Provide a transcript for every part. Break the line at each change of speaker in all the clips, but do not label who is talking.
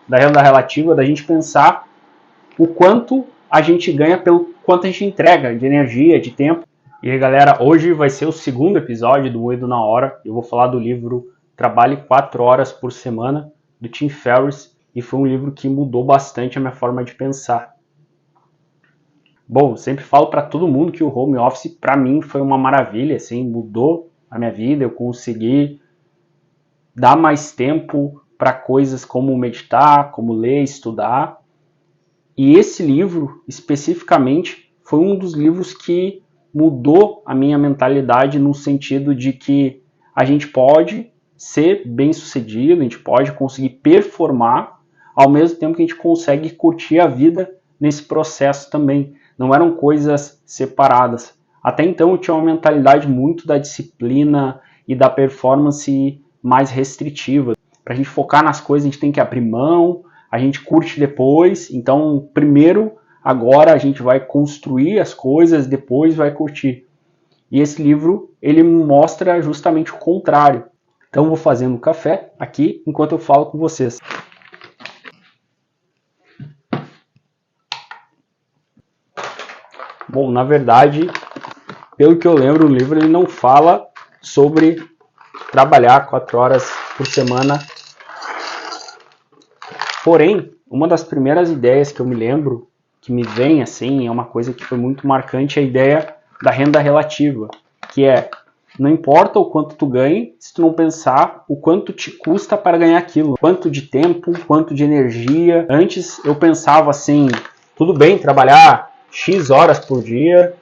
da renda relativa, da gente pensar o quanto a gente ganha pelo quanto a gente entrega de energia, de tempo. E aí, galera, hoje vai ser o segundo episódio do Moído na Hora. Eu vou falar do livro Trabalhe 4 Horas por Semana, do Tim Ferriss, e foi um livro que mudou bastante a minha forma de pensar. Bom, sempre falo para todo mundo que o home office, para mim, foi uma maravilha, assim, mudou a minha vida, eu consegui dar mais tempo para coisas como meditar, como ler, estudar. E esse livro, especificamente, foi um dos livros que mudou a minha mentalidade no sentido de que a gente pode ser bem-sucedido, a gente pode conseguir performar, ao mesmo tempo que a gente consegue curtir a vida nesse processo também. Não eram coisas separadas. Até então eu tinha uma mentalidade muito da disciplina e da performance mais restritiva. Para a gente focar nas coisas, a gente tem que abrir mão, a gente curte depois. Então, primeiro, agora a gente vai construir as coisas, depois vai curtir. E esse livro, ele mostra justamente o contrário. Então, eu vou fazendo um café aqui enquanto eu falo com vocês. Bom, na verdade, pelo que eu lembro, o livro ele não fala sobre trabalhar 4 horas por semana. Porém, uma das primeiras ideias que eu me lembro, que me vem assim, é uma coisa que foi muito marcante, é a ideia da renda relativa, que é, não importa o quanto tu ganhe, se tu não pensar o quanto te custa para ganhar aquilo, quanto de tempo, quanto de energia. Antes eu pensava assim, tudo bem trabalhar X horas por dia,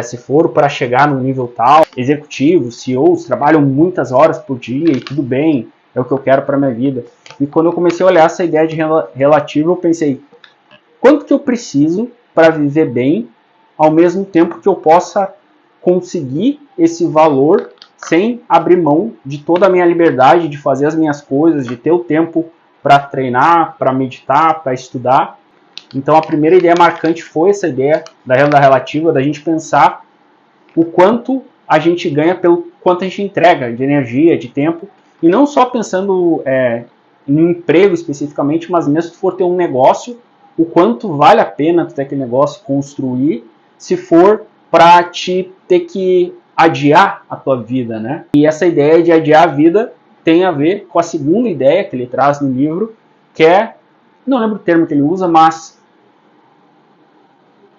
se for para chegar no nível tal, executivos, CEOs trabalham muitas horas por dia e tudo bem, é o que eu quero para minha vida. E quando eu comecei a olhar essa ideia de renda relativa, eu pensei, quanto que eu preciso para viver bem, ao mesmo tempo que eu possa conseguir esse valor sem abrir mão de toda a minha liberdade de fazer as minhas coisas, de ter o tempo para treinar, para meditar, para estudar. Então a primeira ideia marcante foi essa ideia da renda relativa, da gente pensar o quanto a gente ganha pelo quanto a gente entrega de energia, de tempo, e não só pensando em um emprego especificamente, mas mesmo se for ter um negócio, o quanto vale a pena tu ter aquele negócio construir, se for para te ter que adiar a tua vida, né? E essa ideia de adiar a vida tem a ver com a segunda ideia que ele traz no livro, que é, não lembro o termo que ele usa, mas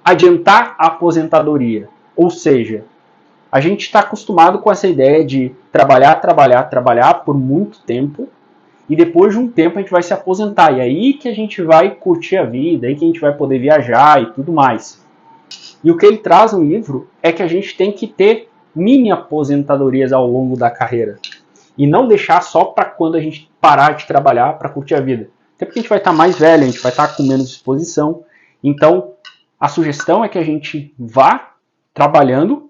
adiantar a aposentadoria. Ou seja, a gente está acostumado com essa ideia de trabalhar por muito tempo e depois de um tempo a gente vai se aposentar. E aí que a gente vai curtir a vida, aí que a gente vai poder viajar e tudo mais. E o que ele traz no livro é que a gente tem que ter mini aposentadorias ao longo da carreira. E não deixar só para quando a gente parar de trabalhar para curtir a vida. Até porque a gente vai estar mais velho, a gente vai estar com menos disposição. Então, a sugestão é que a gente vá trabalhando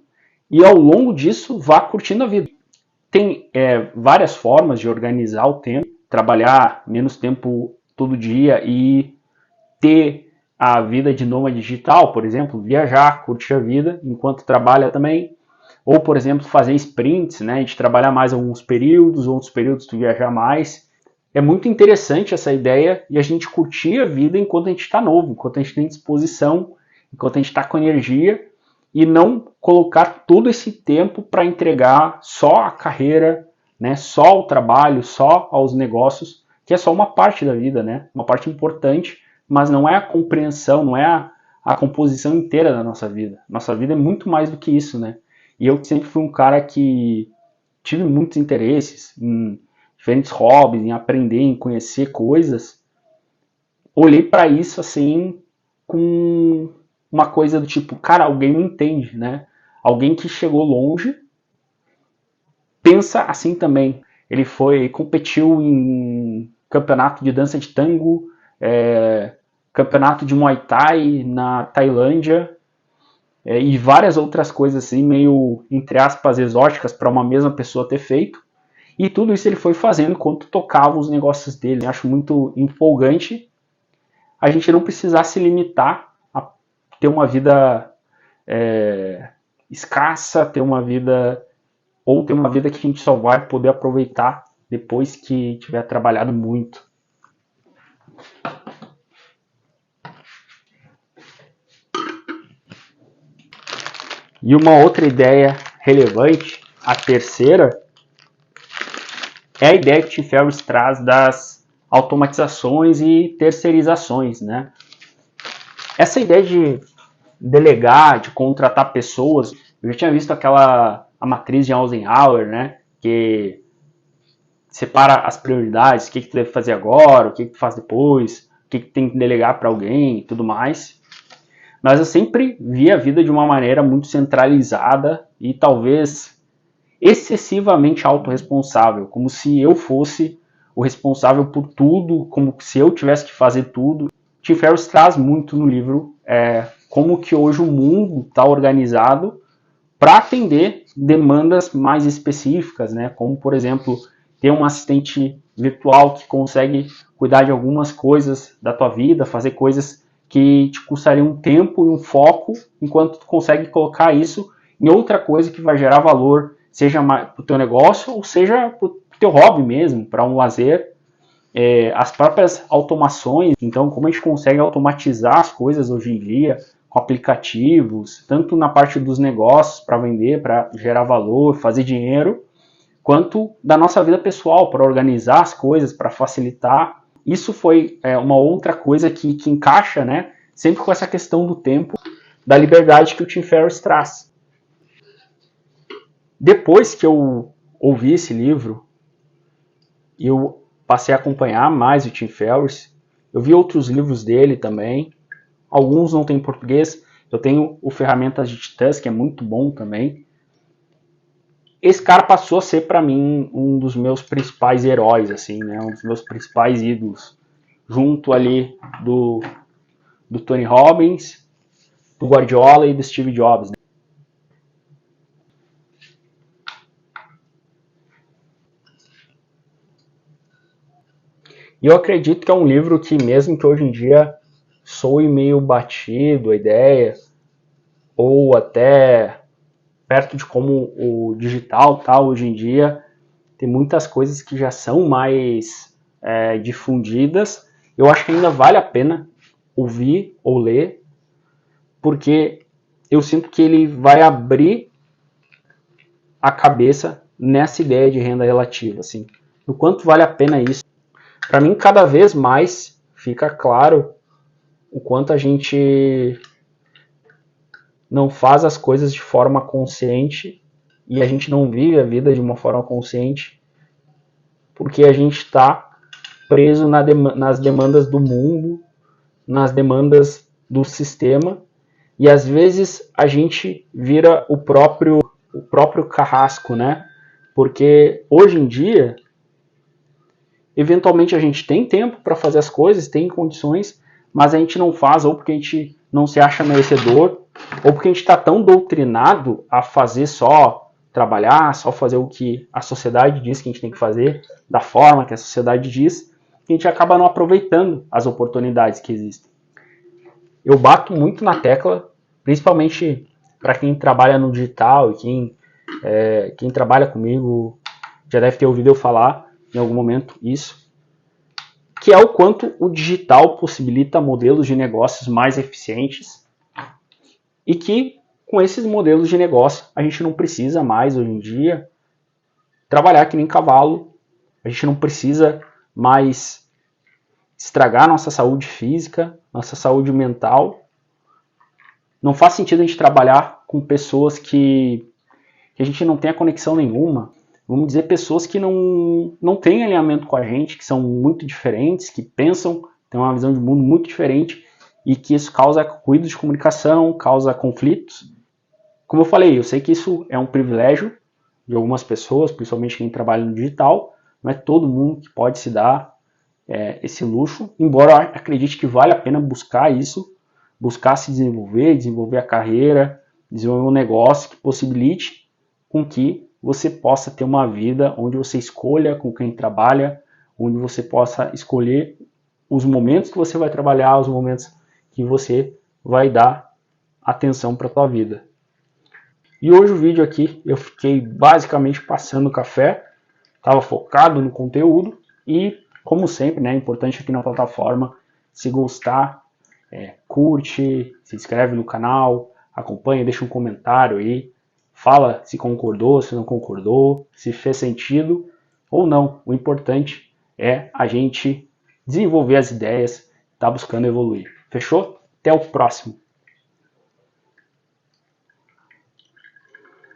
e ao longo disso vá curtindo a vida. Tem várias formas de organizar o tempo, trabalhar menos tempo todo dia e ter a vida de nômade digital, por exemplo, viajar, curtir a vida enquanto trabalha também. Ou, por exemplo, fazer sprints, né, de trabalhar mais alguns períodos, outros períodos tu viajar mais. É muito interessante essa ideia de a gente curtir a vida enquanto a gente está novo, enquanto a gente tem disposição, enquanto a gente está com energia, e não colocar todo esse tempo para entregar só a carreira, né, só o trabalho, só aos negócios, que é só uma parte da vida, né, uma parte importante, mas não é a compreensão, não é a composição inteira da nossa vida. Nossa vida é muito mais do que isso, né? E eu sempre fui um cara que tive muitos interesses em diferentes hobbies, em aprender, em conhecer coisas. Olhei para isso assim com uma coisa do tipo, cara, alguém me entende, né? Alguém que chegou longe pensa assim também. Ele competiu em campeonato de dança de tango, campeonato de Muay Thai na Tailândia, e várias outras coisas assim, meio, entre aspas, exóticas para uma mesma pessoa ter feito. E tudo isso ele foi fazendo enquanto tocava os negócios dele. Eu acho muito empolgante a gente não precisar se limitar a ter uma vida escassa, ter uma vida que a gente só vai poder aproveitar depois que tiver trabalhado muito. E uma outra ideia relevante, a terceira, é a ideia que Tim Ferriss traz das automatizações e terceirizações, né? Essa ideia de delegar, de contratar pessoas, eu já tinha visto a matriz de Eisenhower, né? Que separa as prioridades, o que tu deve fazer agora, o que tu faz depois, o que tem que delegar para alguém e tudo mais. Mas eu sempre vi a vida de uma maneira muito centralizada e talvez excessivamente autorresponsável, como se eu fosse o responsável por tudo, como se eu tivesse que fazer tudo. Tim Ferriss traz muito no livro como que hoje o mundo está organizado para atender demandas mais específicas, né? Como, por exemplo, ter um assistente virtual que consegue cuidar de algumas coisas da tua vida, fazer coisas que te custariam um tempo e um foco, enquanto tu consegue colocar isso em outra coisa que vai gerar valor, seja para o teu negócio ou seja para o teu hobby mesmo, para um lazer. As próprias automações, então como a gente consegue automatizar as coisas hoje em dia, com aplicativos, tanto na parte dos negócios para vender, para gerar valor, fazer dinheiro, quanto da nossa vida pessoal, para organizar as coisas, para facilitar. Isso foi uma outra coisa que encaixa, né, sempre com essa questão do tempo, da liberdade que o Tim Ferriss traz. Depois que eu ouvi esse livro, eu passei a acompanhar mais o Tim Ferriss. Eu vi outros livros dele também. Alguns não tem em português. Eu tenho o Ferramentas de Titãs, que é muito bom também. Esse cara passou a ser, para mim, um dos meus principais heróis, assim, né? Um dos meus principais ídolos. Junto ali do Tony Robbins, do Guardiola e do Steve Jobs, né? E eu acredito que é um livro que, mesmo que hoje em dia soe meio batido a ideia, ou até perto de como o digital tá hoje em dia, tem muitas coisas que já são mais difundidas. Eu acho que ainda vale a pena ouvir ou ler, porque eu sinto que ele vai abrir a cabeça nessa ideia de renda relativa, assim, o quanto vale a pena isso. Para mim, cada vez mais fica claro o quanto a gente não faz as coisas de forma consciente e a gente não vive a vida de uma forma consciente porque a gente está preso nas demandas do mundo, nas demandas do sistema, e às vezes a gente vira o próprio carrasco, né? Porque hoje em dia, eventualmente a gente tem tempo para fazer as coisas, tem condições, mas a gente não faz, ou porque a gente não se acha merecedor, ou porque a gente está tão doutrinado a fazer só trabalhar, só fazer o que a sociedade diz que a gente tem que fazer, da forma que a sociedade diz, que a gente acaba não aproveitando as oportunidades que existem. Eu bato muito na tecla, principalmente para quem trabalha no digital e quem trabalha comigo já deve ter ouvido eu falar em algum momento isso, que é o quanto o digital possibilita modelos de negócios mais eficientes e que com esses modelos de negócio a gente não precisa mais hoje em dia trabalhar que nem cavalo, a gente não precisa mais estragar nossa saúde física, nossa saúde mental. Não faz sentido a gente trabalhar com pessoas que a gente não tem a conexão nenhuma. Vamos dizer, pessoas que não têm alinhamento com a gente, que são muito diferentes, que pensam, têm uma visão de mundo muito diferente e que isso causa ruído de comunicação, causa conflitos. Como eu falei, eu sei que isso é um privilégio de algumas pessoas, principalmente quem trabalha no digital, não é todo mundo que pode se dar esse luxo, embora eu acredite que vale a pena buscar isso, buscar se desenvolver a carreira, desenvolver um negócio que possibilite com que você possa ter uma vida onde você escolha com quem trabalha, onde você possa escolher os momentos que você vai trabalhar, os momentos que você vai dar atenção para a tua vida. E hoje o vídeo aqui eu fiquei basicamente passando café, estava focado no conteúdo e, como sempre, né, é importante aqui na plataforma, se gostar, curte, se inscreve no canal, acompanha, deixa um comentário aí, fala se concordou, se não concordou, se fez sentido ou não. O importante é a gente desenvolver as ideias, tá buscando evoluir. Fechou? Até o próximo.